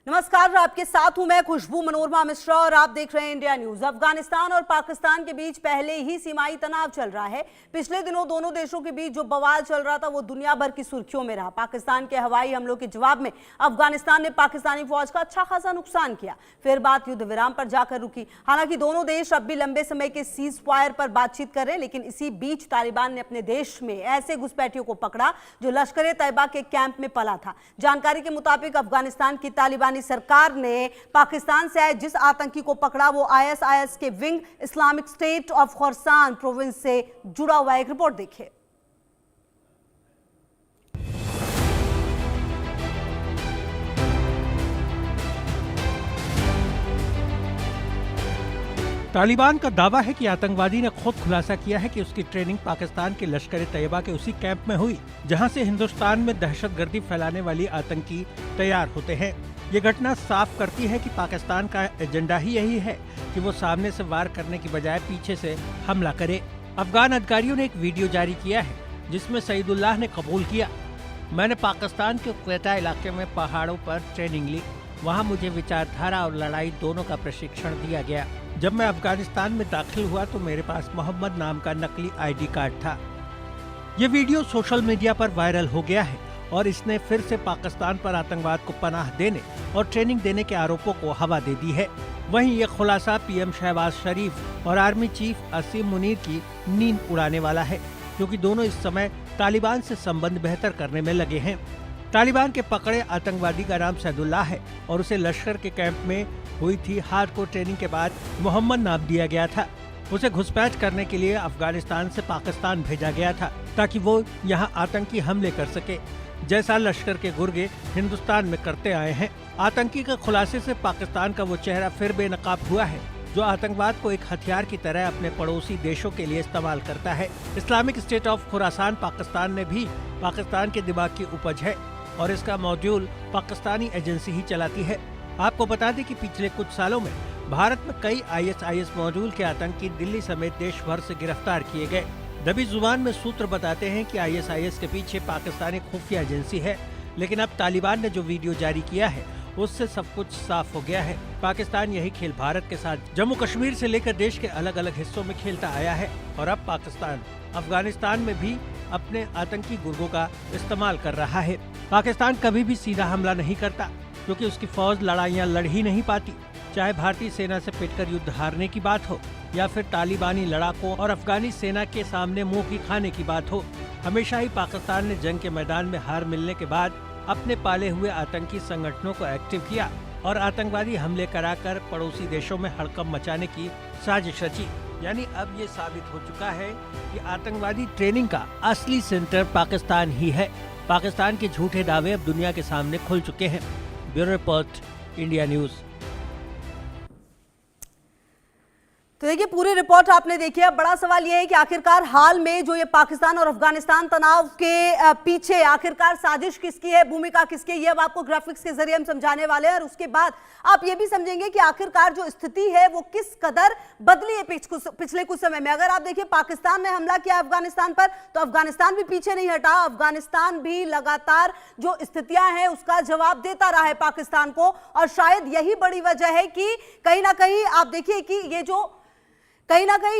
नमस्कार, आपके साथ हूं मैं खुशबू मनोरमा मिश्रा और आप देख रहे हैं इंडिया न्यूज। अफगानिस्तान और पाकिस्तान के बीच पहले ही सीमाई तनाव चल रहा है। पिछले दिनों दोनों देशों के बीच जो बवाल चल रहा था वो दुनिया भर की सुर्खियों में रहा। पाकिस्तान के हवाई हमलों के जवाब में अफगानिस्तान ने पाकिस्तानी फौज का अच्छा खासा नुकसान किया। फिर बात युद्ध विराम पर जाकर रुकी। हालांकि दोनों देश अब भी लंबे समय के सीज फायर पर बातचीत कर रहे हैं, लेकिन इसी बीच तालिबान ने अपने देश में ऐसे घुसपैठियों को पकड़ा जो लश्कर तैयबा के कैंप में पला था। जानकारी के मुताबिक अफगानिस्तान की तालिबान सरकार ने पाकिस्तान से आए जिस आतंकी को पकड़ा वो आईएसआईएस के wing Islamic state of Khorasan province से जुड़ा हुआ। एक रिपोर्ट देखिए। तालिबान का दावा है कि आतंकवादी ने खुद खुलासा किया है कि उसकी ट्रेनिंग पाकिस्तान के लश्कर तैयबा के उसी कैंप में हुई जहां से हिंदुस्तान में दहशतगर्दी फैलाने वाली आतंकी तैयार होते हैं। ये घटना साफ करती है कि पाकिस्तान का एजेंडा ही यही है कि वो सामने से वार करने की बजाय पीछे से हमला करे। अफगान अधिकारियों ने एक वीडियो जारी किया है जिसमें सईदुल्लाह ने कबूल किया, मैंने पाकिस्तान के क्वेटा इलाके में पहाड़ों पर ट्रेनिंग ली। वहाँ मुझे विचारधारा और लड़ाई दोनों का प्रशिक्षण दिया गया। जब मैं अफगानिस्तान में दाखिल हुआ तो मेरे पास मोहम्मद नाम का नकली आईडी कार्ड था। ये वीडियो सोशल मीडिया पर वायरल हो गया है और इसने फिर से पाकिस्तान पर आतंकवाद को पनाह देने और ट्रेनिंग देने के आरोपों को हवा दे दी है। वहीं ये खुलासा पीएम शहबाज शरीफ और आर्मी चीफ असीम मुनीर की नींद उड़ाने वाला है, क्योंकि दोनों इस समय तालिबान से संबंध बेहतर करने में लगे हैं। तालिबान के पकड़े आतंकवादी का नाम सैदुल्लाह है और उसे लश्कर के कैंप में हुई थी हार्डकोर ट्रेनिंग के बाद मोहम्मद नाम दिया गया था। उसे घुसपैठ करने के लिए अफगानिस्तान से पाकिस्तान भेजा गया था ताकि वो यहाँ आतंकी हमले कर सके, जैसा लश्कर के गुर्गे हिंदुस्तान में करते आए हैं। आतंकी के खुलासे से पाकिस्तान का वो चेहरा फिर बेनकाब हुआ है जो आतंकवाद को एक हथियार की तरह अपने पड़ोसी देशों के लिए इस्तेमाल करता है। Islamic state of Khorasan Pakistan ने भी पाकिस्तान के दिमाग की उपज है और इसका मॉड्यूल पाकिस्तानी एजेंसी ही चलाती है। आपको बता दें कि पिछले कुछ सालों में भारत में कई आईएसआईएस मॉड्यूल के आतंकी दिल्ली समेत देश भर से गिरफ्तार किए गए। दबी जुबान में सूत्र बताते हैं कि आईएसआईएस के पीछे पाकिस्तानी खुफिया एजेंसी है, लेकिन अब तालिबान ने जो वीडियो जारी किया है उससे सब कुछ साफ हो गया है। पाकिस्तान यही खेल भारत के साथ जम्मू कश्मीर से लेकर देश के अलग अलग हिस्सों में खेलता आया है और अब पाकिस्तान अफगानिस्तान में भी अपने आतंकी गुर्गों का इस्तेमाल कर रहा है। पाकिस्तान कभी भी सीधा हमला नहीं करता क्योंकि उसकी फौज लड़ाइयाँ लड़ ही नहीं पाती, चाहे भारतीय सेना से पिटकर युद्ध हारने की बात हो या फिर तालिबानी लड़ाकों और अफगानी सेना के सामने मुंह की खाने की बात हो। हमेशा ही पाकिस्तान ने जंग के मैदान में हार मिलने के बाद अपने पाले हुए आतंकी संगठनों को एक्टिव किया और आतंकवादी हमले कराकर पड़ोसी देशों में हड़कंप मचाने की साजिश रची। यानी अब ये साबित हो चुका है कि आतंकवादी ट्रेनिंग का असली सेंटर पाकिस्तान ही है। पाकिस्तान के झूठे दावे अब दुनिया के सामने खुल चुके हैं। Bureau report, India news. तो देखिए, पूरी रिपोर्ट आपने देखी है। बड़ा सवाल यह है कि आखिरकार हाल में जो ये पाकिस्तान और अफगानिस्तान तनाव के पीछे आखिरकार साजिश किसकी है, भूमिका किसकी है, ये अब आपको ग्राफिक्स के जरिए हम समझाने वाले हैं और उसके बाद आप ये भी समझेंगे कि आखिरकार जो स्थिति है वो किस कदर बदली है पिछले कुछ समय में। अगर आप देखिए, पाकिस्तान ने हमला किया अफगानिस्तान पर तो अफगानिस्तान भी पीछे नहीं हटा। अफगानिस्तान भी लगातार जो स्थितियां हैं उसका जवाब देता रहा है पाकिस्तान को, और शायद यही बड़ी वजह है कि कहीं ना कहीं आप देखिए कि ये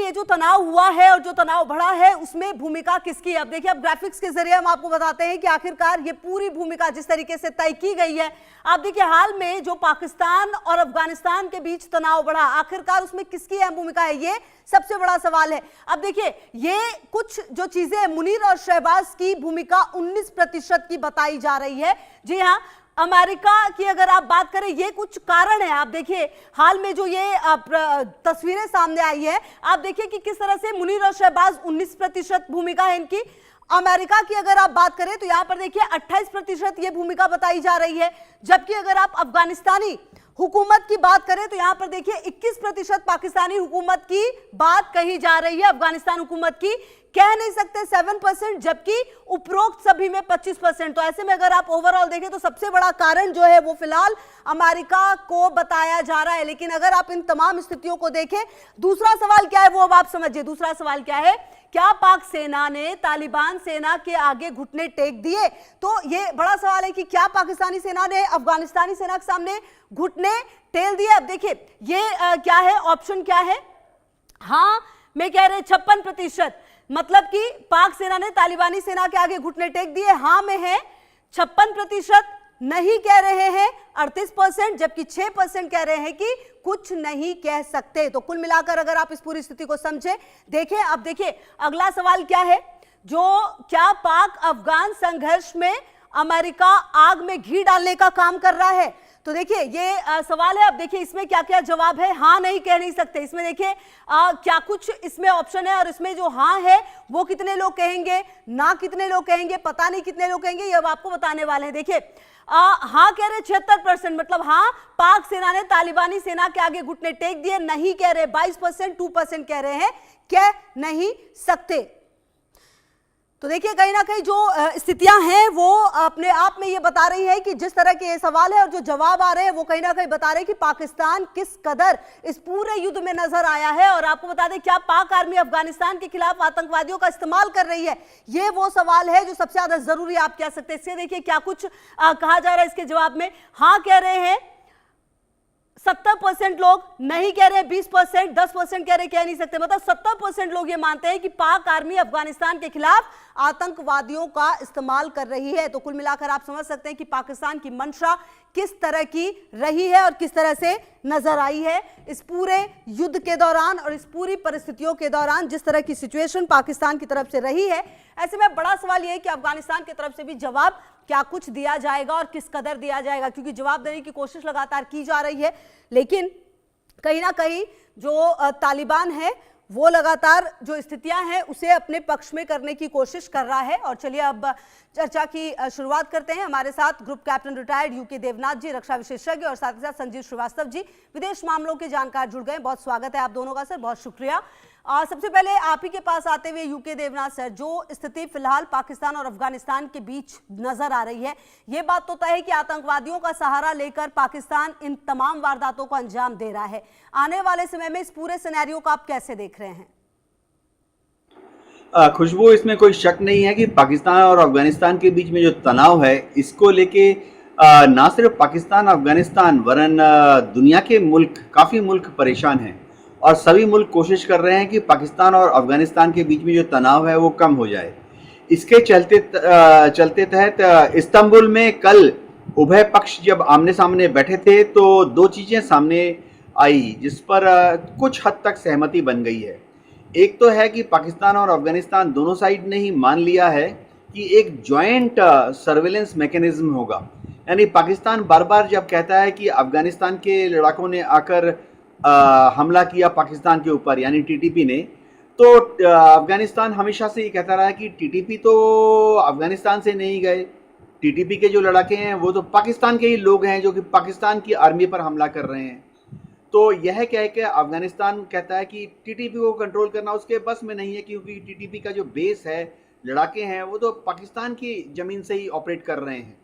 जो तनाव हुआ है और जो तनाव बढ़ा है उसमें भूमिका किसकी है। अब देखिए, अब ग्राफिक्स के जरिए हम आपको बताते हैं कि आखिरकार ये पूरी भूमिका जिस तरीके से तय की गई है। आप देखिए, हाल में जो पाकिस्तान और अफगानिस्तान के बीच तनाव बढ़ा, आखिरकार उसमें किसकी अहम भूमिका है, ये सबसे बड़ा सवाल है। अब देखिए, ये कुछ जो चीजें मुनीर और शहबाज की भूमिका 19% की बताई जा रही है। जी हाँ, अमेरिका की अगर आप बात करें, ये कुछ कारण है। आप देखिए, हाल में जो ये तस्वीरें सामने आई है, आप देखिए कि किस तरह से मुनीर और शहबाज 19% भूमिका है इनकी। अमेरिका की अगर आप बात करें तो यहां पर देखिए 28% ये भूमिका बताई जा रही है, जबकि अगर आप अफगानिस्तानी हुकूमत की बात करें तो यहां पर देखिए 21% पाकिस्तानी हुकूमत की बात कही जा रही है। अफगानिस्तान हुकूमत की कह नहीं सकते 7%, जबकि उपरोक्त सभी में 25%। तो ऐसे में अगर आप ओवरऑल देखें तो सबसे बड़ा कारण जो है वो फिलहाल अमेरिका को बताया जा रहा है। लेकिन अगर आप इन तमाम स्थितियों को देखें, दूसरा सवाल क्या है वो अब आप समझिए। दूसरा सवाल क्या है क्या पाक सेना ने तालिबान सेना के आगे घुटने टेक दिए? तो ये बड़ा सवाल है कि क्या पाकिस्तानी सेना ने अफगानिस्तानी सेना के सामने घुटने टेल दिए? अब देखिए ये क्या है, ऑप्शन क्या है? हाँ मैं कह रहे 56%, मतलब कि पाक सेना ने तालिबानी सेना के आगे घुटने टेक दिए। हाँ में है 56%, नहीं कह रहे हैं 38%, जबकि 6% कह रहे हैं कि कुछ नहीं कह सकते। तो कुल मिलाकर अगर आप इस पूरी स्थिति को समझे, देखें। अब देखिए अगला सवाल क्या है, जो क्या पाक अफगान संघर्ष में अमेरिका आग में घी डालने का काम कर रहा है? तो देखिए ये सवाल है। अब देखिए इसमें क्या क्या जवाब है। हाँ नहीं कह नहीं सकते। इसमें देखिए क्या कुछ इसमें ऑप्शन है, और इसमें जो हाँ है वो कितने लोग कहेंगे, ना कितने लोग कहेंगे, पता नहीं कितने लोग कहेंगे, ये अब आपको बताने वाले हैं। देखिए हाँ कह रहे 76%, मतलब हाँ पाक सेना ने तालिबानी सेना के आगे घुटने टेक दिए। नहीं कह रहे 22%, 2% कह रहे हैं कह नहीं सकते। तो देखिए कहीं ना कहीं जो स्थितियां हैं वो अपने आप में ये बता रही है कि जिस तरह के ये सवाल है और जो जवाब आ रहे हैं वो कहीं ना कहीं बता रहे हैं कि पाकिस्तान किस कदर इस पूरे युद्ध में नजर आया है। और आपको बता दें क्या पाक आर्मी अफगानिस्तान के खिलाफ आतंकवादियों का इस्तेमाल कर रही है? ये वो सवाल है जो सबसे ज्यादा जरूरी आप कह सकते हैं। इससे देखिए क्या कुछ कहा जा रहा है इसके जवाब में। हाँ कह रहे हैं 70% लोग, नहीं कह रहे 20%, 10% कह रहे कह नहीं सकते। मतलब 70% लोग ये मानते हैं कि पाक आर्मी अफगानिस्तान के खिलाफ आतंकवादियों का इस्तेमाल कर रही है। तो कुल मिलाकर आप समझ सकते हैं कि पाकिस्तान की मंशा किस तरह की रही है और किस तरह से नजर आई है इस पूरे युद्ध के दौरान और इस पूरी परिस्थितियों के दौरान। जिस तरह की सिचुएशन पाकिस्तान की तरफ से रही है, ऐसे में बड़ा सवाल यह है कि अफगानिस्तान की तरफ से भी जवाब क्या कुछ दिया जाएगा और किस कदर दिया जाएगा, क्योंकि जवाब देने की कोशिश लगातार की जा रही है, लेकिन कहीं ना कहीं जो तालिबान है वो लगातार जो स्थितियां हैं उसे अपने पक्ष में करने की कोशिश कर रहा है। और चलिए अब चर्चा की शुरुआत करते हैं। हमारे साथ group captain retired UK Devnath ji, रक्षा विशेषज्ञ, और साथ ही साथ संजीव श्रीवास्तव जी, विदेश मामलों के जानकार, जुड़ गए। बहुत स्वागत है आप दोनों का सर, बहुत शुक्रिया। सबसे पहले आप ही के पास आते हुए यूके देवनाथ सर, जो स्थिति फिलहाल पाकिस्तान और अफगानिस्तान के बीच नजर आ रही है, ये बात तो तय है कि आतंकवादियों का सहारा लेकर पाकिस्तान इन तमाम वारदातों को अंजाम दे रहा है। आने वाले समय में इस पूरे सिनेरियो को आप कैसे देख रहे हैं? खुशबू, इसमें कोई शक नहीं है कि पाकिस्तान और अफगानिस्तान के बीच में जो तनाव है, इसको लेके ना सिर्फ पाकिस्तान अफगानिस्तान वरन दुनिया के मुल्क, काफ़ी मुल्क परेशान हैं और सभी मुल्क कोशिश कर रहे हैं कि पाकिस्तान और अफगानिस्तान के बीच में जो तनाव है वो कम हो जाए। इसके चलते तहत इस्तांबुल में कल उभय पक्ष जब आमने सामने बैठे थे तो दो चीज़ें सामने आई जिस पर कुछ हद तक सहमति बन गई है। एक तो है कि पाकिस्तान और अफगानिस्तान दोनों साइड ने ही मान लिया है कि एक जॉइंट सर्वेलेंस मैकेनिज्म होगा। यानी पाकिस्तान बार बार जब कहता है कि अफगानिस्तान के लड़ाकों ने आकर हमला किया पाकिस्तान के ऊपर, यानी टीटीपी ने, तो अफगानिस्तान हमेशा से ये कहता रहा है कि टीटीपी तो अफगानिस्तान से नहीं गए, टीटीपी के जो लड़ाके हैं वो तो पाकिस्तान के ही लोग हैं जो कि पाकिस्तान की आर्मी पर हमला कर रहे हैं। तो यह कह के अफगानिस्तान कहता है कि टीटीपी को कंट्रोल करना उसके बस में नहीं है, क्योंकि टीटीपी का जो बेस है, लड़ाके हैं, वो तो पाकिस्तान की ज़मीन से ही ऑपरेट कर रहे हैं।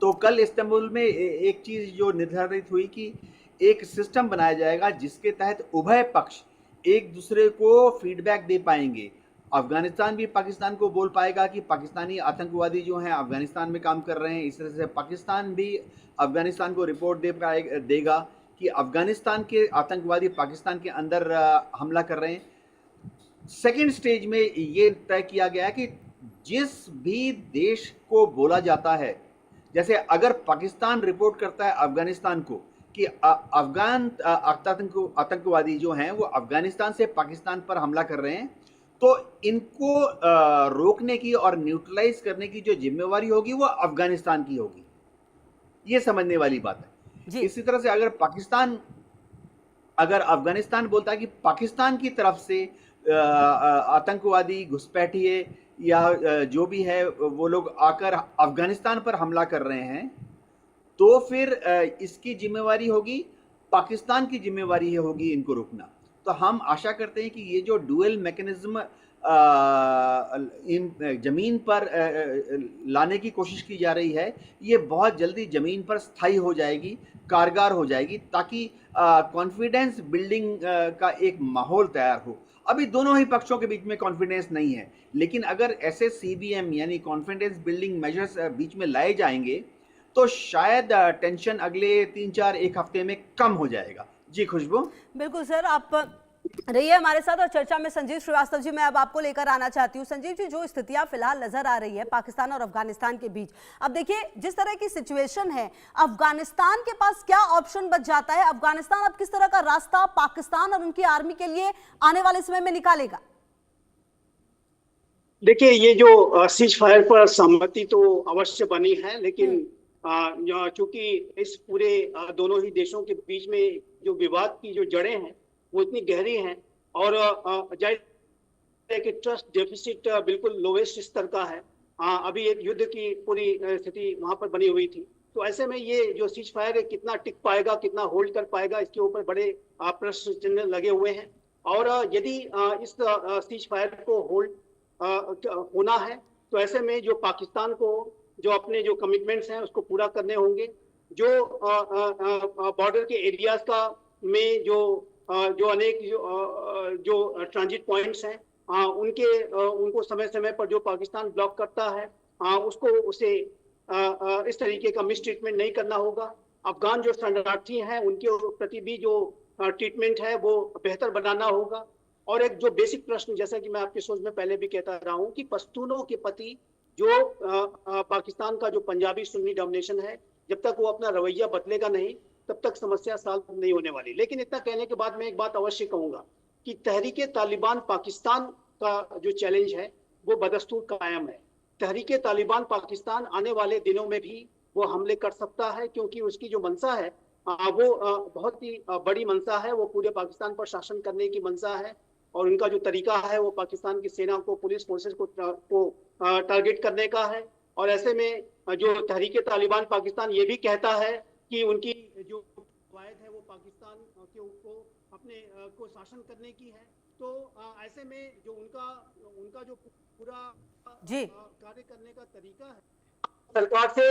तो कल इस्तांबुल में एक चीज़ जो निर्धारित हुई कि एक सिस्टम बनाया जाएगा जिसके तहत उभय पक्ष एक दूसरे को फीडबैक दे पाएंगे। अफगानिस्तान भी पाकिस्तान को बोल पाएगा कि पाकिस्तानी आतंकवादी जो हैं अफगानिस्तान में काम कर रहे हैं, इस तरह से पाकिस्तान भी अफगानिस्तान को रिपोर्ट देगा कि अफगानिस्तान के आतंकवादी पाकिस्तान के अंदर हमला कर रहे हैं। सेकेंड स्टेज में ये तय किया गया कि जिस भी देश को बोला जाता है, जैसे अगर पाकिस्तान रिपोर्ट करता है अफगानिस्तान को कि अफगान आतंकवादी जो हैं वो अफगानिस्तान से पाकिस्तान पर हमला कर रहे हैं, तो इनको रोकने की और न्यूट्रलाइज करने की जो जिम्मेवारी होगी वो अफगानिस्तान की होगी। ये समझने वाली बात है। इसी तरह से अगर अफगानिस्तान बोलता है कि पाकिस्तान की तरफ से आतंकवादी, घुसपैठिए या जो भी है वो लोग आकर अफगानिस्तान पर हमला कर रहे हैं, तो फिर इसकी जिम्मेवारी होगी, पाकिस्तान की जिम्मेवारी होगी इनको रोकना। तो हम आशा करते हैं कि ये जो डुअल मैकेनिज्म जमीन पर लाने की कोशिश की जा रही है, ये बहुत जल्दी जमीन पर स्थायी हो जाएगी, कारगर हो जाएगी, ताकि कॉन्फिडेंस बिल्डिंग का एक माहौल तैयार हो। अभी दोनों ही पक्षों के बीच में कॉन्फिडेंस नहीं है, लेकिन अगर ऐसे CBM यानी कॉन्फिडेंस बिल्डिंग मेजर्स बीच में लाए जाएंगे तो शायद टेंशन अगले 3-4 एक हफ्ते में कम हो जाएगा। जी खुशबू। बिल्कुल सर, आप रहिए हमारे साथ और चर्चा में संजीव श्रीवास्तव जी मैं अब आपको लेकर आना चाहती हूँ। संजीव जी, जो स्थितियां फिलहाल नजर आ रही है पाकिस्तान और अफगानिस्तान के बीच, अब देखिए जिस तरह की सिचुएशन है, अफगानिस्तान के पास क्या ऑप्शन बच जाता है? अफगानिस्तान अब किस तरह का रास्ता पाकिस्तान और उनकी आर्मी के लिए आने वाले समय में निकालेगा? देखिए, ये जो सीज फायर पर सहमति तो अवश्य बनी है, लेकिन चूंकि इस पूरे दोनों ही देशों के बीच में जो विवाद की जो जड़ें हैं वो इतनी गहरी हैं और जाहिर है कि ट्रस्ट डेफिसिट बिल्कुल लोवेस्ट स्तर का है। अभी एक युद्ध की पूरी स्थिति वहां पर बनी हुई थी, तो ऐसे में ये जो सीज फायर है कितना टिक पाएगा, कितना होल्ड कर पाएगा, इसके ऊपर बड़े प्रश्न चिन्ह लगे हुए हैं। और यदि इस सीज फायर को होल्ड होना है तो ऐसे में जो पाकिस्तान को जो अपने जो कमिटमेंट्स हैं उसको पूरा करने होंगे। जो बॉर्डर के एरियाज का में जो अनेक जो ट्रांजिट पॉइंट्स हैं उनको समय समय पर जो पाकिस्तान ब्लॉक करता है उसे इस तरीके का मिस ट्रीटमेंट नहीं करना होगा। अफगान जो शरणार्थी हैं उनके प्रति भी जो ट्रीटमेंट है वो बेहतर बनाना होगा। और एक जो बेसिक प्रश्न, जैसा कि मैं आपकी सोच में पहले भी कहता रहा हूँ कि पश्तूनों के प्रति जो पाकिस्तान का जो पंजाबी सुन्नी डोमिनेशन है, जब तक वो अपना रवैया बदलेगा नहीं तब तक समस्या सॉल्व नहीं होने वाली। लेकिन इतना कहने के बाद मैं एक बात अवश्य कहूंगा कि तहरीके तालिबान पाकिस्तान का जो चैलेंज है वो बदस्तूर कायम है। तहरीके तालिबान पाकिस्तान आने वाले दिनों में भी वो हमले कर सकता है, क्योंकि उसकी जो मंशा है वो बहुत ही बड़ी मंशा है। वो पूरे पाकिस्तान पर शासन करने की मंशा है और उनका जो तरीका है वो पाकिस्तान की सेना को, पुलिस फोर्सेस को टारगेट करने का है। और ऐसे में जो तहरीके तालिबान पाकिस्तान ये भी कहता है कि उनकी जो कवायद है वो पाकिस्तान को अपने को शासन करने की है। तो ऐसे में जो उनका जो पूरा कार्य करने का तरीका है सरकार से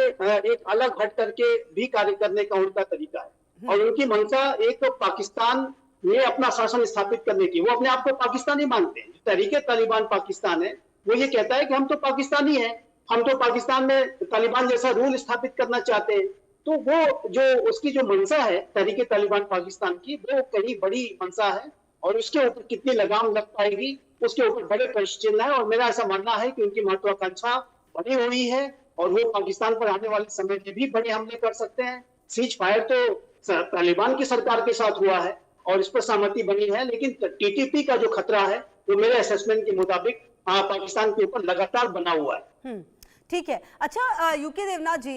एक अलग हट करके भी कार्य करने का उनका तरीका है। और उनकी मंशा एक तो पाकिस्तान में अपना शासन स्थापित करने की, वो अपने आप को पाकिस्तानी मानते हैं। तहरीके तालिबान पाकिस्तान है वो ये कहता है कि हम तो पाकिस्तानी हैं, हम तो पाकिस्तान में तालिबान जैसा रूल स्थापित करना चाहते हैं। तो वो जो उसकी जो मंशा है तहरीके तालिबान पाकिस्तान की, वो कहीं बड़ी मंशा है और उसके ऊपर कितनी लगाम लग पाएगी उसके ऊपर बड़े प्रश्न चिन्ह है। और मेरा ऐसा मानना है कि उनकी महत्वाकांक्षा बनी हुई है और वो पाकिस्तान पर आने वाले समय में भी बड़े हमले कर सकते हैं। सीज फायर तो तालिबान की सरकार के साथ हुआ है और इस पर सहमति बनी है, लेकिन टीटीपी का जो खतरा है वो मेरे असेसमेंट के मुताबिक पाकिस्तान के ऊपर लगातार बना हुआ है। ठीक है। अच्छा यूके देवनाथ जी,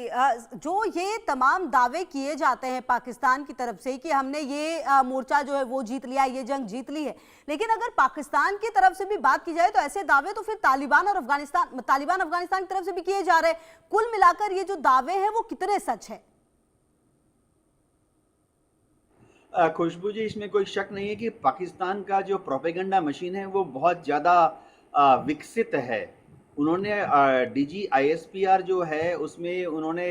जो ये तमाम दावे किए जाते हैं पाकिस्तान की तरफ से कि हमने ये मोर्चा जो है वो जीत लिया, ये जंग जीत ली है, लेकिन अगर पाकिस्तान की तरफ से भी बात की जाए तो ऐसे दावे तो फिर तालिबान अफगानिस्तान की तरफ से भी किए जा रहे हैं। कुल मिलाकर ये जो दावे हैं वो कितने सच है? खुशबू जी, इसमें कोई शक नहीं है कि पाकिस्तान का जो प्रोपेगेंडा मशीन है वो बहुत ज़्यादा विकसित है। उन्होंने DGISPR जो है उसमें उन्होंने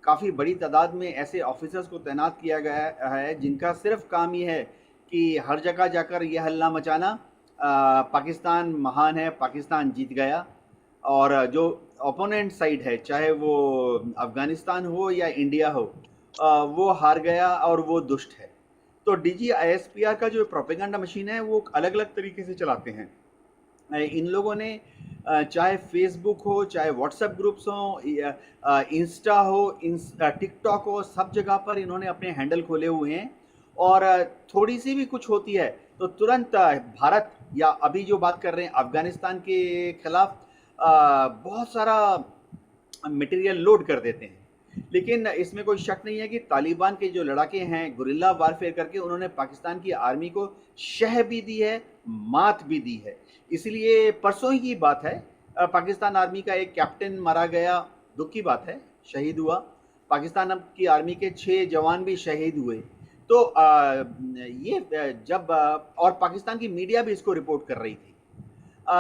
काफ़ी बड़ी तादाद में ऐसे ऑफिसर्स को तैनात किया गया है जिनका सिर्फ काम ये है कि हर जगह जाकर ये हल्ला मचाना, पाकिस्तान महान है, पाकिस्तान जीत गया। और जो ओपोनेंट साइड है, चाहे वो अफ़गानिस्तान हो या इंडिया हो, वो हार गया और वो दुष्ट है। तो DGISPR का जो प्रोपेगेंडा मशीन है वो अलग अलग तरीके से चलाते हैं। इन लोगों ने चाहे फेसबुक हो, चाहे व्हाट्सएप ग्रुप्स हो, इंस्टा हो, टिकटॉक हो, सब जगह पर इन्होंने अपने हैंडल खोले हुए हैं। और थोड़ी सी भी कुछ होती है तो तुरंत भारत या अभी जो बात कर रहे हैं अफ़गानिस्तान के खिलाफ बहुत सारा मटेरियल लोड कर देते हैं। लेकिन इसमें कोई शक नहीं है कि तालिबान के जो लड़ाके हैं गुरिल्ला वारफेयर करके उन्होंने पाकिस्तान की आर्मी को शह भी दी है, मात भी दी है। इसलिए परसों ही की बात है, पाकिस्तान आर्मी का एक कैप्टन मारा गया, दुख की बात है, शहीद हुआ। पाकिस्तान की आर्मी के 6 जवान भी शहीद हुए। तो ये जब और पाकिस्तान की मीडिया भी इसको रिपोर्ट कर रही थी।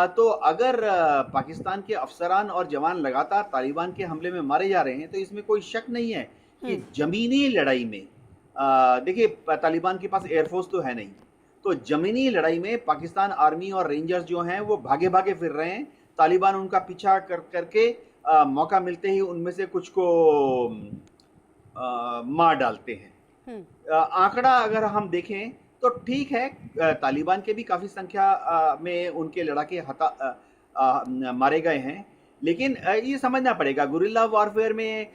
तो अगर पाकिस्तान के अफसरान और जवान लगातार तालिबान के हमले में मारे जा रहे हैं तो इसमें कोई शक नहीं है कि जमीनी लड़ाई में देखिए तालिबान के पास एयरफोर्स तो है नहीं, तो जमीनी लड़ाई में पाकिस्तान आर्मी और रेंजर्स जो हैं वो भागे भागे फिर रहे हैं। तालिबान उनका पीछा करके मौका मिलते ही उनमें से कुछ को मार डालते हैं। आंकड़ा अगर हम देखें तो ठीक है, तालिबान के भी काफी संख्या में उनके लड़ाके मारे गए हैं, लेकिन ये समझना पड़ेगा गुरिल्ला वॉरफेयर में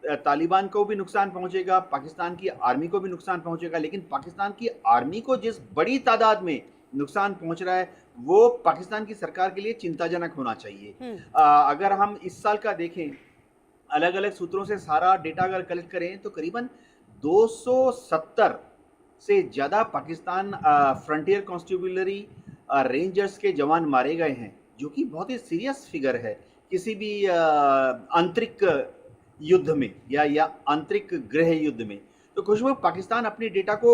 तालिबान को भी नुकसान पहुंचेगा, पाकिस्तान की आर्मी को भी नुकसान पहुंचेगा, लेकिन पाकिस्तान की आर्मी को जिस बड़ी तादाद में नुकसान पहुंच रहा है वो पाकिस्तान की सरकार के लिए चिंताजनक होना चाहिए। अगर हम इस साल का देखें, अलग अलग सूत्रों से सारा डेटा अगर कलेक्ट करें तो करीबन 270 से ज्यादा पाकिस्तान फ्रंटियर कॉन्स्टेबुलरी रेंजर्स के जवान मारे गए हैं, जो कि बहुत ही सीरियस फिगर है किसी भी आंतरिक युद्ध में या आंतरिक गृह युद्ध में। तो खुशबू, पाकिस्तान अपनी डेटा को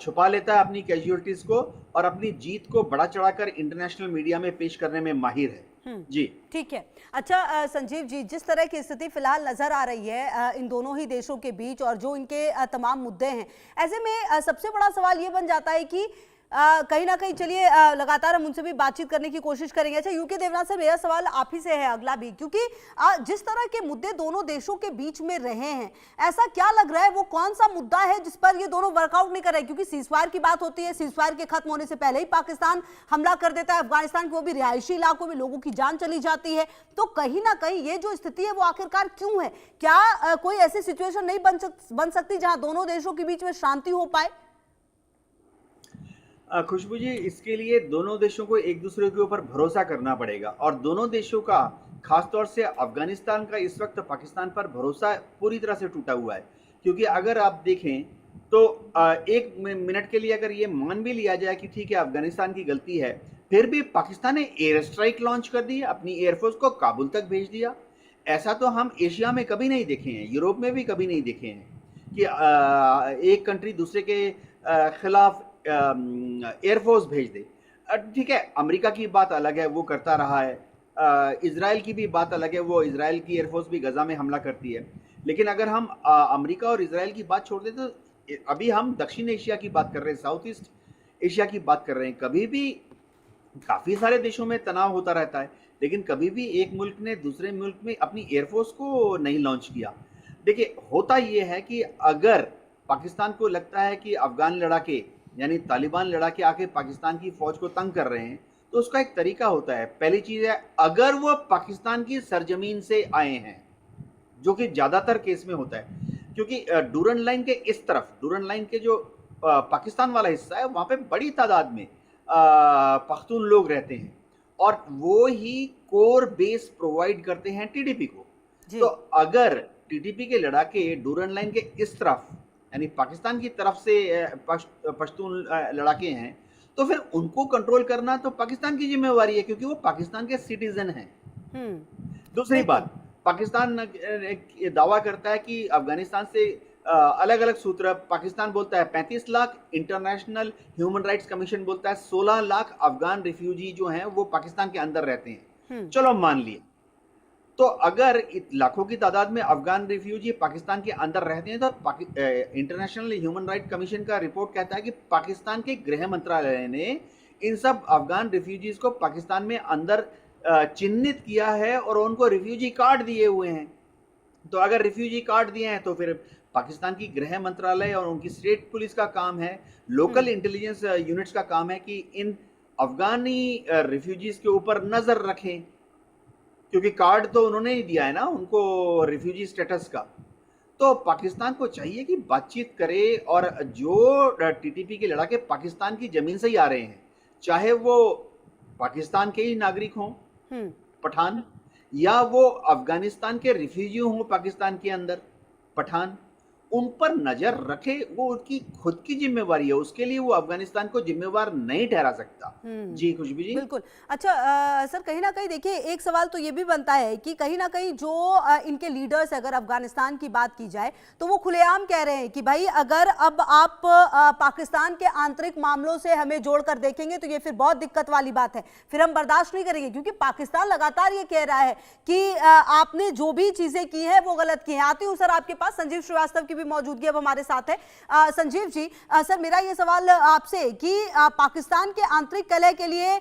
छुपा लेता है, अपनी कैजुअलिटीज को, और अपनी जीत को बढ़ा चढ़ाकर इंटरनेशनल मीडिया में पेश करने में माहिर है। जी ठीक है। अच्छा संजीव जी, जिस तरह की स्थिति फिलहाल नजर आ रही है इन दोनों ही देशों के बीच और जो इनके तमाम मुद्दे हैं, ऐसे में सबसे बड़ा सवाल ये बन जाता है कि कहीं ना कहीं, चलिए लगातार हम उनसे भी बातचीत करने की कोशिश करेंगे। अच्छा यूके देवनाथ सर, मेरा सवाल आप ही से है अगला भी, क्योंकि जिस तरह के मुद्दे दोनों देशों के बीच में रहे हैं, ऐसा क्या लग रहा है वो कौन सा मुद्दा है जिस पर ये दोनों वर्कआउट नहीं कर रहे? क्योंकि सीजफायर की बात होती है, सीजफायर के खत्म होने से पहले ही पाकिस्तान हमला कर देता है अफगानिस्तान के, वो भी रिहायशी इलाकों में, लोगों की जान चली जाती है। तो कहीं ना कहीं ये जो स्थिति है वो आखिरकार क्यों है? क्या कोई ऐसी सिचुएशन नहीं बन सकती जहां दोनों देशों के बीच में शांति हो पाए? खुशबू जी, इसके लिए दोनों देशों को एक दूसरे के ऊपर भरोसा करना पड़ेगा, और दोनों देशों का, खासतौर से अफगानिस्तान का इस वक्त पाकिस्तान पर भरोसा पूरी तरह से टूटा हुआ है। क्योंकि अगर आप देखें तो एक मिनट के लिए अगर ये मान भी लिया जाए कि ठीक है अफगानिस्तान की गलती है, फिर भी पाकिस्तान ने एयर स्ट्राइक लॉन्च कर दी, अपनी एयरफोर्स को काबुल तक भेज दिया। ऐसा तो हम एशिया में कभी नहीं देखे हैं, यूरोप में भी कभी नहीं देखे हैं कि एक कंट्री दूसरे के खिलाफ एयरफोर्स भेज दे। ठीक है, अमेरिका की बात अलग है, वो करता रहा है, इजराइल की भी बात अलग है, वो इजराइल की एयरफोर्स भी गजा में हमला करती है। लेकिन अगर हम अमेरिका और इजराइल की बात छोड़ दें तो अभी हम दक्षिण एशिया की बात कर रहे हैं, साउथ ईस्ट एशिया की बात कर रहे हैं। कभी भी काफी सारे देशों में तनाव होता रहता है, लेकिन कभी भी एक मुल्क ने दूसरे मुल्क में अपनी एयरफोर्स को नहीं लॉन्च किया। देखिए, होता यह है कि अगर पाकिस्तान को लगता है कि अफगान लड़ाके यानी तालिबान लड़ाके आके पाकिस्तान की फौज को तंग कर रहे हैं, तो उसका एक तरीका होता है। पहली चीज है, अगर वो पाकिस्तान की सरजमीन से आए हैं, जो कि ज्यादातर केस में होता है, क्योंकि डूरन लाइन के इस तरफ, डूरन लाइन के जो पाकिस्तान वाला हिस्सा है, वहां पे बड़ी तादाद में पख्तून लोग रहते हैं, और वो ही कोर बेस प्रोवाइड करते हैं टीडीपी को। तो अगर टीडीपी के लड़ाके डूरन लाइन के इस तरफ यानी पाकिस्तान की तरफ से पश्तून लड़ाके हैं, तो फिर उनको कंट्रोल करना तो पाकिस्तान की जिम्मेवारी है, क्योंकि वो पाकिस्तान के सिटीजन हैं। दूसरी बात, पाकिस्तान दावा करता है कि अफगानिस्तान से अलग अलग सूत्र, पाकिस्तान बोलता है 35 lakh, international human rights commission बोलता है 16 लाख अफगान रिफ्यूजी जो हैं वो पाकिस्तान के अंदर रहते हैं। चलो मान लिए, तो अगर लाखों की तादाद में अफगान रिफ्यूजी पाकिस्तान के अंदर रहते हैं, तो इंटरनेशनल ह्यूमन राइट कमीशन का रिपोर्ट कहता है कि पाकिस्तान के गृह मंत्रालय ने इन सब अफगान रिफ्यूजीज को पाकिस्तान में अंदर चिन्हित किया है और उनको रिफ्यूजी कार्ड दिए हुए हैं। तो अगर रिफ्यूजी कार्ड दिए हैं तो फिर पाकिस्तान की गृह मंत्रालय और उनकी स्टेट पुलिस का काम है, लोकल इंटेलिजेंस यूनिट्स का काम है कि इन अफगानी रिफ्यूजीज के ऊपर नजर रखें, क्योंकि कार्ड तो उन्होंने ही दिया है ना उनको रिफ्यूजी स्टेटस का। तो पाकिस्तान को चाहिए कि बातचीत करे, और जो टीटीपी के लड़ाके पाकिस्तान की जमीन से ही आ रहे हैं, चाहे वो पाकिस्तान के ही नागरिक हों पठान, या वो अफगानिस्तान के रिफ्यूजी हों पाकिस्तान के अंदर पठान, उन पर नजर रखे। वो उनकी खुद की जिम्मेवारी है, उसके लिए वो अफगानिस्तान को जिम्मेवार नहीं ठहरा सकता। जी खुशबू जी, बिल्कुल। अच्छा सर, कहीं ना कहीं देखिए एक सवाल तो ये भी बनता है कि कहीं ना कहीं जो इनके लीडर्स, अगर अफगानिस्तान की बात की जाए तो वो खुलेआम कह रहे हैं कि भाई अगर अब आप पाकिस्तान के आंतरिक मामलों से हमें जोड़कर देखेंगे तो ये फिर बहुत दिक्कत वाली बात है, फिर हम बर्दाश्त नहीं करेंगे, क्योंकि पाकिस्तान लगातार ये कह रहा है कि आपने जो भी चीजें की है वो गलत की है। आती हूँ सर आपके पास, संजीव श्रीवास्तव की भी मौजूदगी अब हमारे साथ है। संजीव जी, सर मेरा ये सवाल आपसे कि पाकिस्तान के आंतरिक कलह के लिए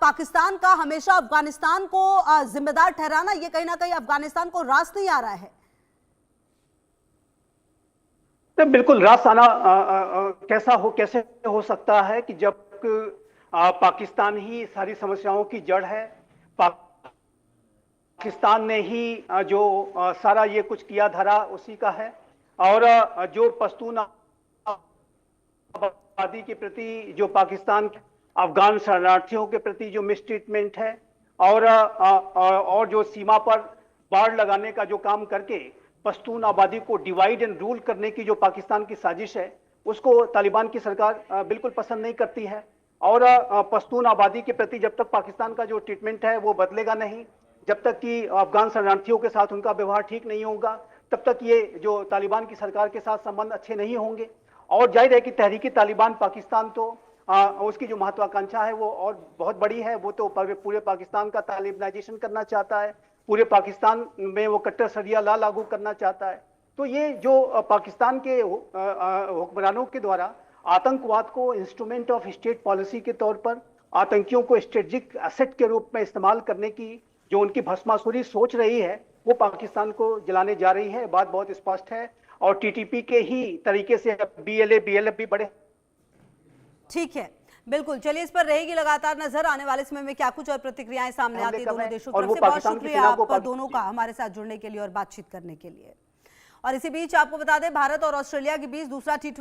पाकिस्तान का हमेशा अफगानिस्तान को जिम्मेदार ठहराना, ये कहीं ना कहीं अफगानिस्तान को रास नहीं आ रहा है? तो बिल्कुल रास आना कैसे हो सकता है कि जब पाकिस्तान ही सारी समस्याओं की जड़ है, पाकिस्तान ने ही जो सारा ये कुछ किया धरा उसी का है, और जो पश्तून आबादी के प्रति जो पाकिस्तान अफगान शरणार्थियों के प्रति जो मिसट्रीटमेंट है, और जो सीमा पर बाड़ लगाने का जो काम करके पश्तून आबादी को डिवाइड एंड रूल करने की जो पाकिस्तान की साजिश है, उसको तालिबान की सरकार बिल्कुल पसंद नहीं करती है। और पश्तून आबादी के प्रति जब तक पाकिस्तान का जो ट्रीटमेंट है वो बदलेगा नहीं, जब तक कि अफगान शरणार्थियों के साथ उनका व्यवहार ठीक नहीं होगा, तब तक ये जो तालिबान की सरकार के साथ संबंध अच्छे नहीं होंगे। और जाहिर है कि तहरीकी तालिबान पाकिस्तान तो उसकी जो महत्वाकांक्षा है वो और बहुत बड़ी है, वो तो पूरे पाकिस्तान का तालिबानाइजेशन करना चाहता है, पूरे पाकिस्तान में वो कट्टर शरिया ला लागू करना चाहता है। तो ये जो पाकिस्तान के हुक्मरानों के द्वारा आतंकवाद को इंस्ट्रूमेंट ऑफ स्टेट पॉलिसी के तौर पर, आतंकियों को स्ट्रेटेजिक एसेट के रूप में इस्तेमाल करने की जो उनकी भस्मासुरी सोच रही है, वो पाकिस्तान को जलाने जा रही है। बात बहुत स्पष्ट है, और टीटीपी के ही तरीके से बीएलए बीएलएफ भी बड़े। ठीक है, बिल्कुल, चलिए इस पर रहेगी लगातार नजर, आने वाले समय में क्या कुछ और प्रतिक्रियाएं सामने आती है दोनों देशों की तरफ से। बहुत शुक्रिया आप दोनों का हमारे साथ जुड़ने के लिए और बातचीत करने के लिए। और इसी बीच आपको बता दें, भारत और ऑस्ट्रेलिया के बीच दूसरा T20